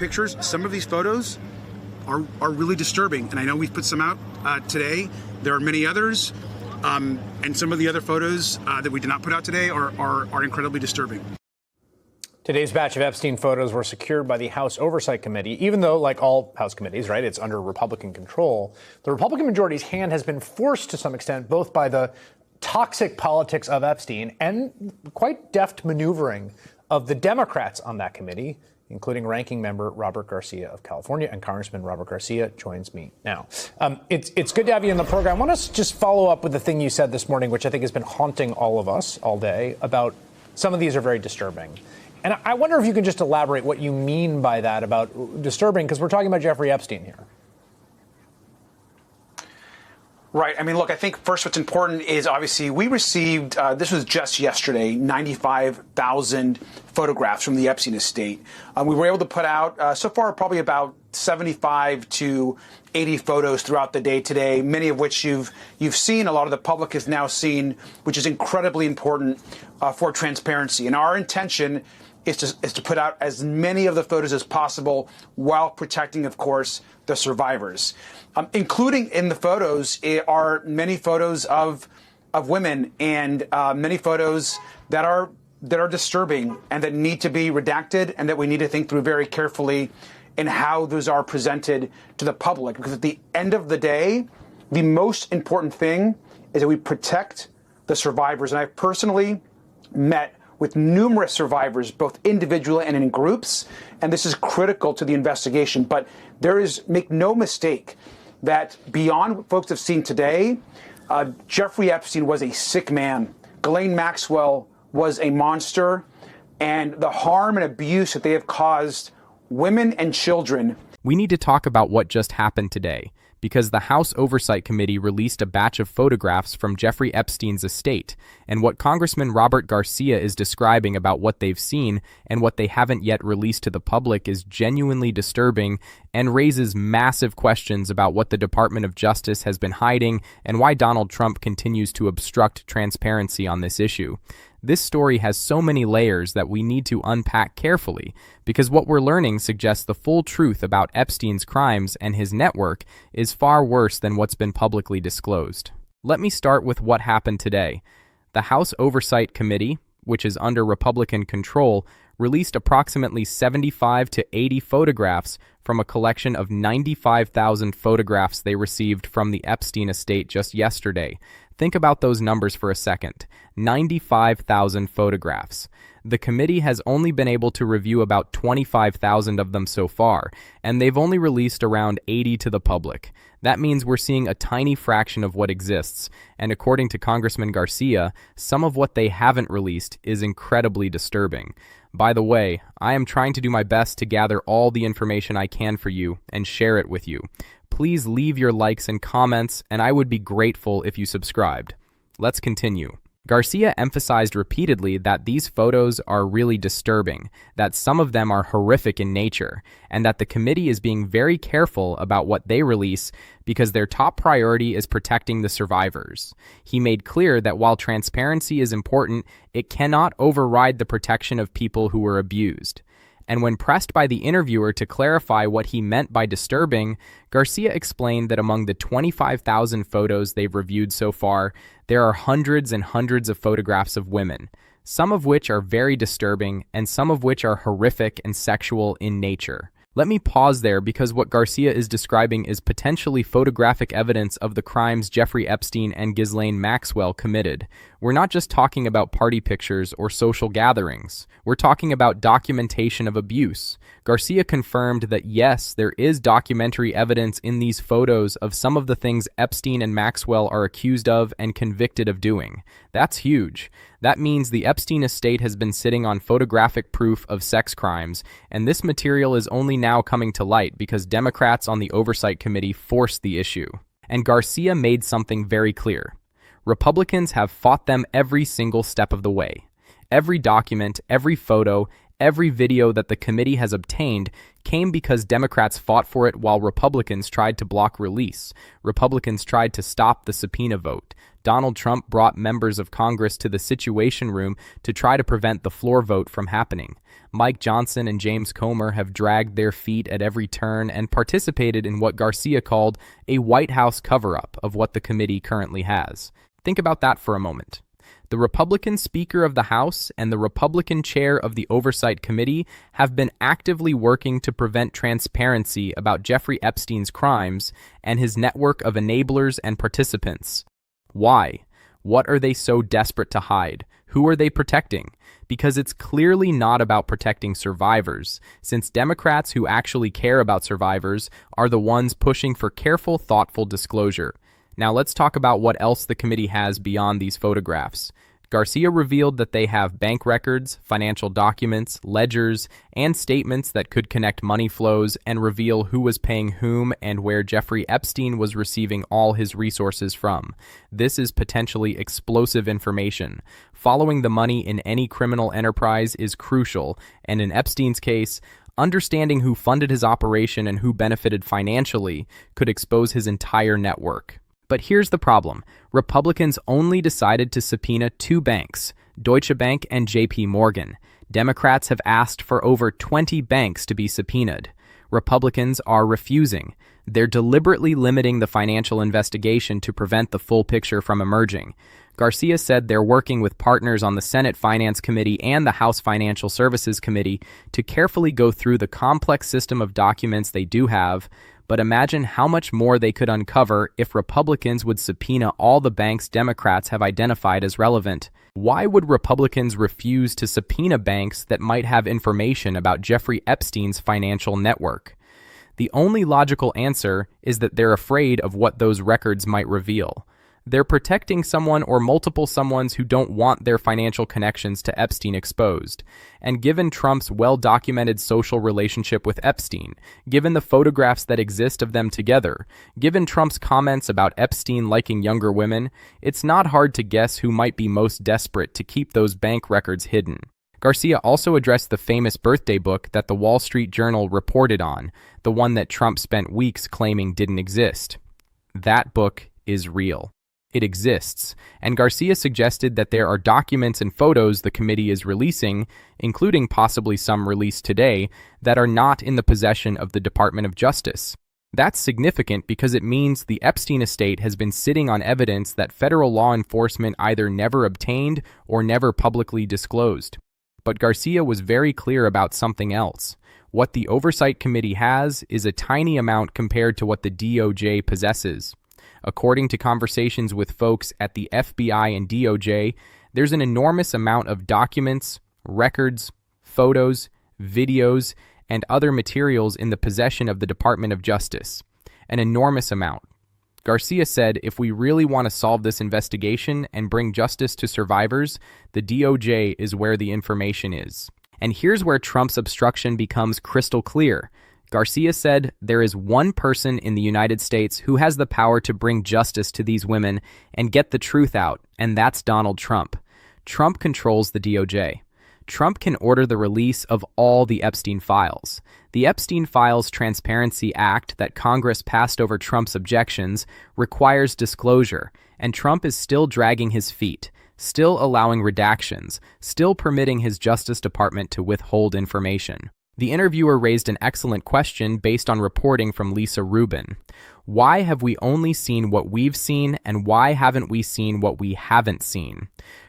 Pictures, some of these photos are really disturbing, and I know we've put some out today. There are many others, and some of the other photos that we did not put out today are incredibly disturbing. Today's batch of Epstein photos were secured by the House Oversight Committee, even though, like all House committees, right, it's under Republican control. The Republican majority's hand has been forced to some extent, both by the toxic politics of Epstein and quite deft maneuvering of the Democrats on that committee, including ranking member Robert Garcia of California. And Congressman Robert Garcia joins me now. It's good to have you in the program. I want to just follow up with the thing you said this morning, which I think has been haunting all of us all day, about some of these are very disturbing. And I wonder if you can just elaborate what you mean by that, about disturbing, because we're talking about Jeffrey Epstein here. Right. I mean, look, I think first what's important is obviously we received, this was just yesterday, 95,000 photographs from the Epstein estate. We were able to put out so far probably about 75 to 80 photos throughout the day today, many of which you've seen, a lot of the public has now seen, which is incredibly important for transparency. And our intention is to put out as many of the photos as possible while protecting, of course, the survivors. Including in the photos are many photos of women and many photos that are disturbing and that need to be redacted and that we need to think through very carefully in how those are presented to the public. Because at the end of the day, the most important thing is that we protect the survivors. And I've personally met with numerous survivors, both individually and in groups, and this is critical to the investigation. But make no mistake that beyond what folks have seen today, Jeffrey Epstein was a sick man. Ghislaine Maxwell was a monster, and the harm and abuse that they have caused women and children. We need to talk about what just happened today, because the House Oversight Committee released a batch of photographs from Jeffrey Epstein's estate, and what Congressman Robert Garcia is describing about what they've seen and what they haven't yet released to the public is genuinely disturbing and raises massive questions about what the Department of Justice has been hiding and why Donald Trump continues to obstruct transparency on this issue. This story has so many layers that we need to unpack carefully, because what we're learning suggests the full truth about Epstein's crimes and his network is far worse than what's been publicly disclosed. Let me start with what happened today. The House Oversight Committee, which is under Republican control, released approximately 75 to 80 photographs from a collection of 95,000 photographs they received from the Epstein estate just yesterday. Think about those numbers for a second. 95,000 photographs. The committee has only been able to review about 25,000 of them so far, and they've only released around 80 to the public. That means we're seeing a tiny fraction of what exists, and according to Congressman Garcia, some of what they haven't released is incredibly disturbing. By the way, I am trying to do my best to gather all the information I can for you and share it with you. Please leave your likes and comments, and I would be grateful if you subscribed. Let's continue. Garcia emphasized repeatedly that these photos are really disturbing, that some of them are horrific in nature, and that the committee is being very careful about what they release because their top priority is protecting the survivors. He made clear that while transparency is important, it cannot override the protection of people who were abused. And when pressed by the interviewer to clarify what he meant by disturbing, Garcia explained that among the 25,000 photos they've reviewed so far, there are hundreds and hundreds of photographs of women, some of which are very disturbing and some of which are horrific and sexual in nature. Let me pause there because what Garcia is describing is potentially photographic evidence of the crimes Jeffrey Epstein and Ghislaine Maxwell committed. We're not just talking about party pictures or social gatherings. We're talking about documentation of abuse. Garcia confirmed that yes, there is documentary evidence in these photos of some of the things Epstein and Maxwell are accused of and convicted of doing. That's huge. That means the Epstein estate has been sitting on photographic proof of sex crimes, and this material is only now coming to light because Democrats on the Oversight Committee forced the issue. And Garcia made something very clear. Republicans have fought them every single step of the way. Every document, every photo, every video that the committee has obtained came because Democrats fought for it while Republicans tried to block release. Republicans tried to stop the subpoena vote. Donald Trump brought members of Congress to the Situation Room to try to prevent the floor vote from happening. Mike Johnson and James Comer have dragged their feet at every turn and participated in what Garcia called a White House cover-up of what the committee currently has. Think about that for a moment. The Republican Speaker of the House and the Republican Chair of the Oversight Committee have been actively working to prevent transparency about Jeffrey Epstein's crimes and his network of enablers and participants. Why? What are they so desperate to hide? Who are they protecting? Because it's clearly not about protecting survivors, since Democrats who actually care about survivors are the ones pushing for careful, thoughtful disclosure. Now let's talk about what else the committee has beyond these photographs. Garcia revealed that they have bank records, financial documents, ledgers, and statements that could connect money flows and reveal who was paying whom and where Jeffrey Epstein was receiving all his resources from. This is potentially explosive information. Following the money in any criminal enterprise is crucial, and in Epstein's case, understanding who funded his operation and who benefited financially could expose his entire network. But here's the problem. Republicans only decided to subpoena two banks, Deutsche Bank and JP Morgan. Democrats have asked for over 20 banks to be subpoenaed. Republicans are refusing. They're deliberately limiting the financial investigation to prevent the full picture from emerging. Garcia said they're working with partners on the Senate Finance Committee and the House Financial Services Committee to carefully go through the complex system of documents they do have. But imagine how much more they could uncover if Republicans would subpoena all the banks Democrats have identified as relevant. Why would Republicans refuse to subpoena banks that might have information about Jeffrey Epstein's financial network? The only logical answer is that they're afraid of what those records might reveal. They're protecting someone or multiple someones who don't want their financial connections to Epstein exposed. And given Trump's well-documented social relationship with Epstein, given the photographs that exist of them together, given Trump's comments about Epstein liking younger women, it's not hard to guess who might be most desperate to keep those bank records hidden. Garcia also addressed the famous birthday book that the Wall Street Journal reported on, the one that Trump spent weeks claiming didn't exist. That book is real. It exists, and Garcia suggested that there are documents and photos the committee is releasing, including possibly some released today, that are not in the possession of the Department of Justice. That's significant because it means the Epstein estate has been sitting on evidence that federal law enforcement either never obtained or never publicly disclosed. But Garcia was very clear about something else. What the Oversight Committee has is a tiny amount compared to what the DOJ possesses. According to conversations with folks at the FBI and DOJ, there's an enormous amount of documents, records, photos, videos, and other materials in the possession of the Department of Justice. An enormous amount. Garcia said if we really want to solve this investigation and bring justice to survivors, the DOJ is where the information is. And here's where Trump's obstruction becomes crystal clear. Garcia said there is one person in the United States who has the power to bring justice to these women and get the truth out, and that's Donald Trump. Trump controls the DOJ. Trump can order the release of all the Epstein files. The Epstein Files Transparency Act that Congress passed over Trump's objections requires disclosure, and Trump is still dragging his feet, still allowing redactions, still permitting his Justice Department to withhold information. The interviewer raised an excellent question based on reporting from Lisa Rubin. Why have we only seen what we've seen, and why haven't we seen what we haven't seen?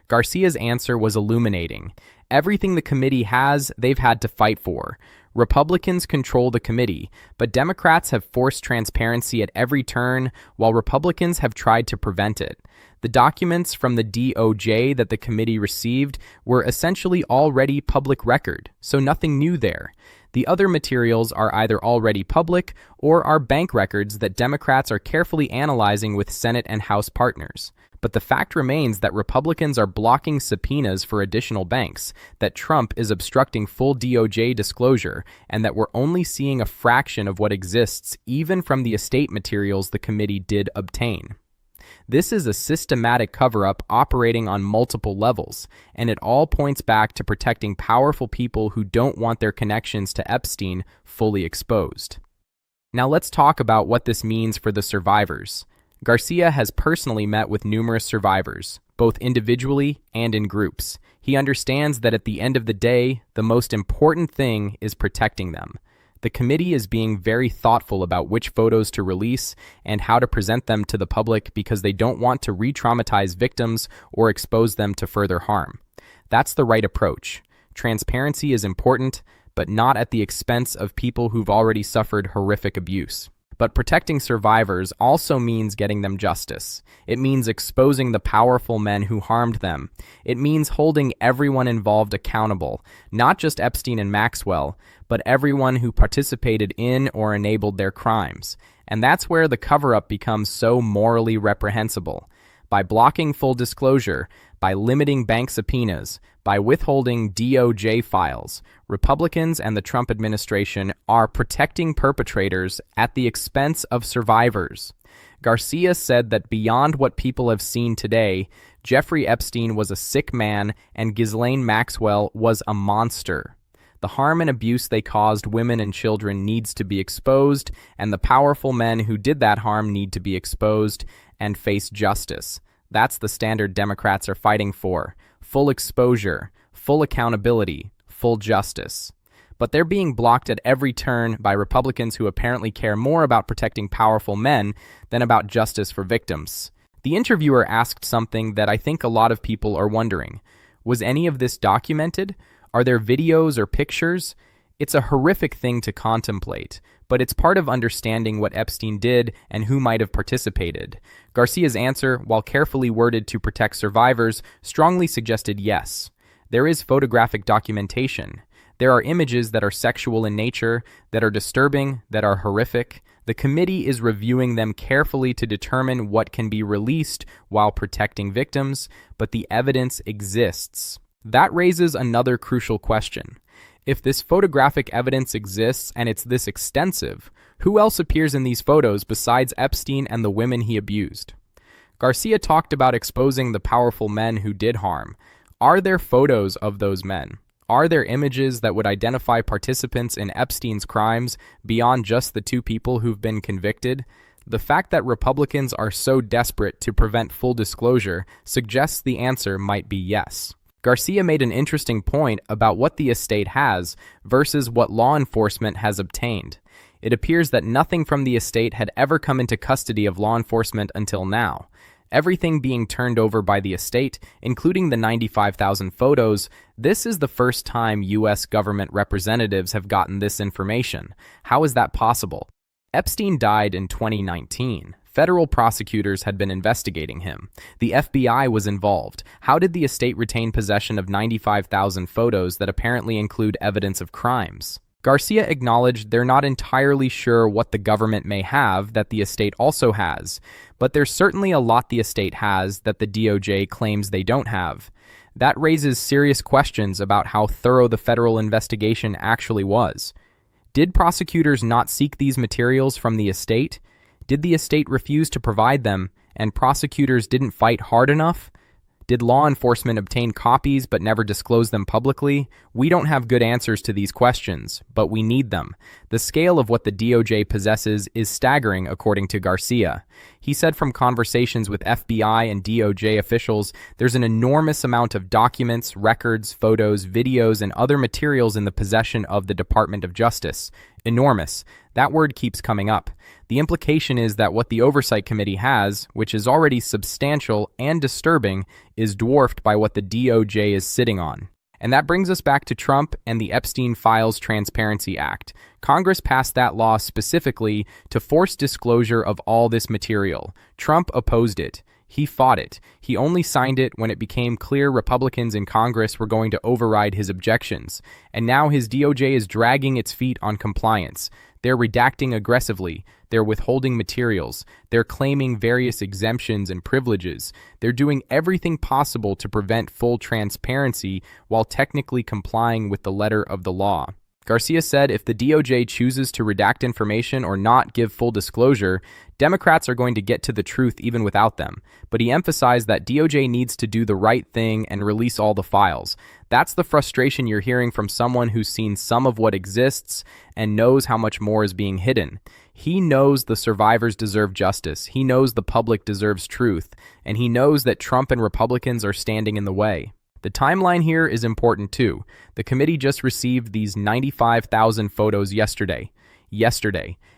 Garcia's answer was illuminating. Everything the committee has, they've had to fight for. Republicans control the committee, but Democrats have forced transparency at every turn, while Republicans have tried to prevent it. The documents from the DOJ that the committee received were essentially already public record, so nothing new there. The other materials are either already public or are bank records that Democrats are carefully analyzing with Senate and House partners. But the fact remains that Republicans are blocking subpoenas for additional banks, that Trump is obstructing full DOJ disclosure, and that we're only seeing a fraction of what exists even from the estate materials the committee did obtain. This is a systematic cover-up operating on multiple levels, and it all points back to protecting powerful people who don't want their connections to Epstein fully exposed. Now let's talk about what this means for the survivors. Garcia has personally met with numerous survivors, both individually and in groups. He understands that at the end of the day, the most important thing is protecting them. The committee is being very thoughtful about which photos to release and how to present them to the public because they don't want to re-traumatize victims or expose them to further harm. That's the right approach. Transparency is important, but not at the expense of people who've already suffered horrific abuse. But protecting survivors also means getting them justice. It means exposing the powerful men who harmed them. It means holding everyone involved accountable, not just Epstein and Maxwell, but everyone who participated in or enabled their crimes. And that's where the cover-up becomes so morally reprehensible. By blocking full disclosure, by limiting bank subpoenas, by withholding DOJ files, Republicans and the Trump administration are protecting perpetrators at the expense of survivors. Garcia said that beyond what people have seen today, Jeffrey Epstein was a sick man and Ghislaine Maxwell was a monster. The harm and abuse they caused women and children needs to be exposed, and the powerful men who did that harm need to be exposed and face justice. That's the standard Democrats are fighting for. Full exposure, full accountability, full justice. But they're being blocked at every turn by Republicans who apparently care more about protecting powerful men than about justice for victims. The interviewer asked something that I think a lot of people are wondering. Was any of this documented? Are there videos or pictures? It's a horrific thing to contemplate, but it's part of understanding what Epstein did and who might have participated. Garcia's answer, while carefully worded to protect survivors, strongly suggested yes. There is photographic documentation. There are images that are sexual in nature, that are disturbing, that are horrific. The committee is reviewing them carefully to determine what can be released while protecting victims, but the evidence exists. That raises another crucial question. If this photographic evidence exists and it's this extensive, who else appears in these photos besides Epstein and the women he abused? Garcia talked about exposing the powerful men who did harm. Are there photos of those men? Are there images that would identify participants in Epstein's crimes beyond just the two people who've been convicted? The fact that Republicans are so desperate to prevent full disclosure suggests the answer might be yes. Garcia made an interesting point about what the estate has versus what law enforcement has obtained. It appears that nothing from the estate had ever come into custody of law enforcement until now. Everything being turned over by the estate, including the 95,000 photos, this is the first time U.S. government representatives have gotten this information. How is that possible? Epstein died in 2019. Federal prosecutors had been investigating him. The FBI was involved. How did the estate retain possession of 95,000 photos that apparently include evidence of crimes? Garcia acknowledged they're not entirely sure what the government may have that the estate also has, but there's certainly a lot the estate has that the DOJ claims they don't have. That raises serious questions about how thorough the federal investigation actually was. Did prosecutors not seek these materials from the estate? Did the estate refuse to provide them, and prosecutors didn't fight hard enough? Did law enforcement obtain copies but never disclose them publicly? We don't have good answers to these questions, but we need them. The scale of what the DOJ possesses is staggering, according to Garcia. He said from conversations with FBI and DOJ officials, there's an enormous amount of documents, records, photos, videos, and other materials in the possession of the Department of Justice. Enormous. That word keeps coming up. The implication is that what the Oversight Committee has, which is already substantial and disturbing, is dwarfed by what the DOJ is sitting on. And that brings us back to Trump and the Epstein Files Transparency Act. Congress passed that law specifically to force disclosure of all this material. Trump opposed it. He fought it. He only signed it when it became clear Republicans in Congress were going to override his objections. And now his DOJ is dragging its feet on compliance. They're redacting aggressively. They're withholding materials. They're claiming various exemptions and privileges. They're doing everything possible to prevent full transparency while technically complying with the letter of the law. Garcia said if the DOJ chooses to redact information or not give full disclosure, Democrats are going to get to the truth even without them. But he emphasized that DOJ needs to do the right thing and release all the files. That's the frustration you're hearing from someone who's seen some of what exists and knows how much more is being hidden. He knows the survivors deserve justice. He knows the public deserves truth. And he knows that Trump and Republicans are standing in the way. The timeline here is important too. The committee just received these 95,000 photos yesterday,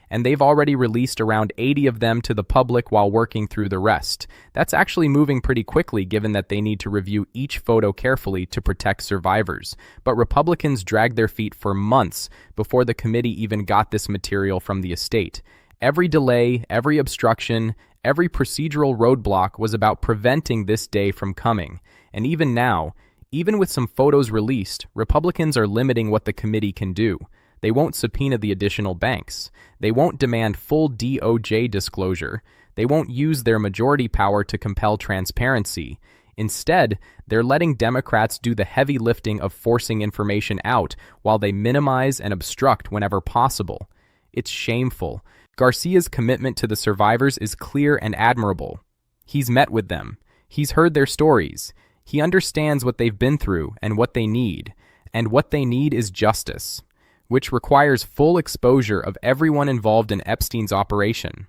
and they've already released around 80 of them to the public while working through the rest. That's actually moving pretty quickly given that they need to review each photo carefully to protect survivors. But Republicans dragged their feet for months before the committee even got this material from the estate. Every delay, every obstruction, every procedural roadblock was about preventing this day from coming. And even now, even with some photos released, Republicans are limiting what the committee can do. They won't subpoena the additional banks. They won't demand full DOJ disclosure. They won't use their majority power to compel transparency. Instead, they're letting Democrats do the heavy lifting of forcing information out while they minimize and obstruct whenever possible. It's shameful. Garcia's commitment to the survivors is clear and admirable. He's met with them. He's heard their stories. He understands what they've been through and what they need. And what they need is justice, which requires full exposure of everyone involved in Epstein's operation.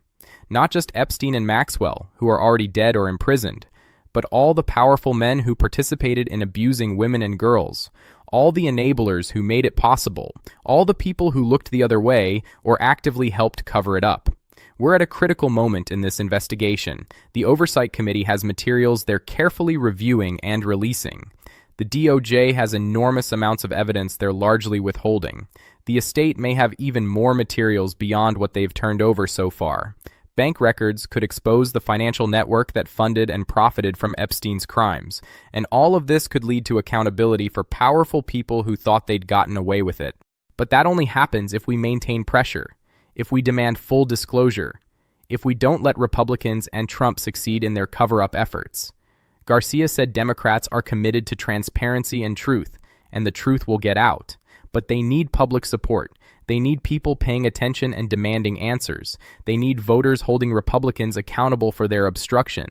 Not just Epstein and Maxwell, who are already dead or imprisoned, but all the powerful men who participated in abusing women and girls, all the enablers who made it possible, all the people who looked the other way or actively helped cover it up. We're at a critical moment in this investigation. The Oversight Committee has materials they're carefully reviewing and releasing. The DOJ has enormous amounts of evidence they're largely withholding. The estate may have even more materials beyond what they've turned over so far. Bank records could expose the financial network that funded and profited from Epstein's crimes, and all of this could lead to accountability for powerful people who thought they'd gotten away with it. But that only happens if we maintain pressure, if we demand full disclosure, if we don't let Republicans and Trump succeed in their cover-up efforts. Garcia said Democrats are committed to transparency and truth, and the truth will get out. But they need public support. They need people paying attention and demanding answers. They need voters holding Republicans accountable for their obstruction.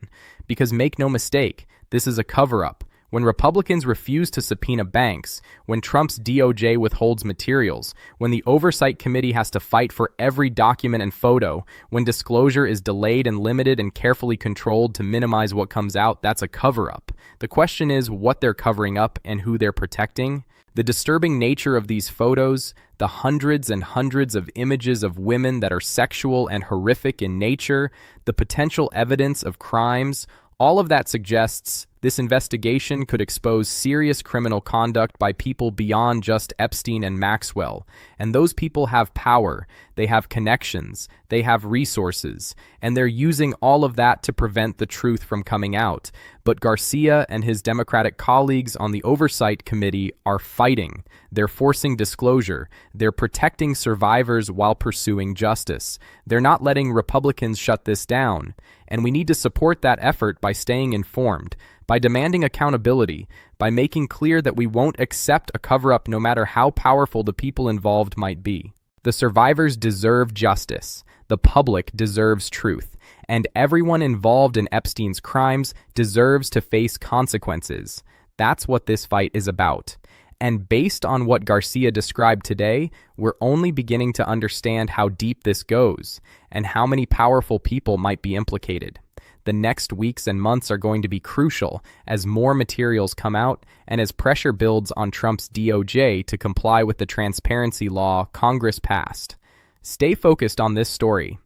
Because make no mistake, this is a cover-up. When Republicans refuse to subpoena banks, when Trump's DOJ withholds materials, when the Oversight Committee has to fight for every document and photo, when disclosure is delayed and limited and carefully controlled to minimize what comes out, that's a cover-up. The question is what they're covering up and who they're protecting. The disturbing nature of these photos, the hundreds and hundreds of images of women that are sexual and horrific in nature, the potential evidence of crimes, all of that suggests this investigation could expose serious criminal conduct by people beyond just Epstein and Maxwell. And those people have power, they have connections, they have resources, and they're using all of that to prevent the truth from coming out. But Garcia and his Democratic colleagues on the Oversight Committee are fighting. They're forcing disclosure. They're protecting survivors while pursuing justice. They're not letting Republicans shut this down. And we need to support that effort by staying informed, by demanding accountability, by making clear that we won't accept a cover-up no matter how powerful the people involved might be. The survivors deserve justice. The public deserves truth. And everyone involved in Epstein's crimes deserves to face consequences. That's what this fight is about. And based on what Garcia described today, we're only beginning to understand how deep this goes and how many powerful people might be implicated. The next weeks and months are going to be crucial as more materials come out and as pressure builds on Trump's DOJ to comply with the transparency law Congress passed. Stay focused on this story.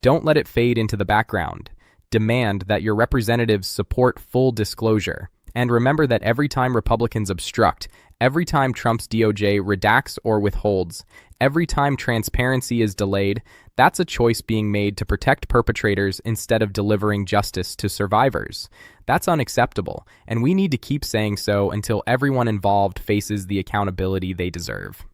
Don't let it fade into the background. Demand that your representatives support full disclosure. And remember that every time Republicans obstruct, every time Trump's DOJ redacts or withholds, every time transparency is delayed, that's a choice being made to protect perpetrators instead of delivering justice to survivors. That's unacceptable, and we need to keep saying so until everyone involved faces the accountability they deserve.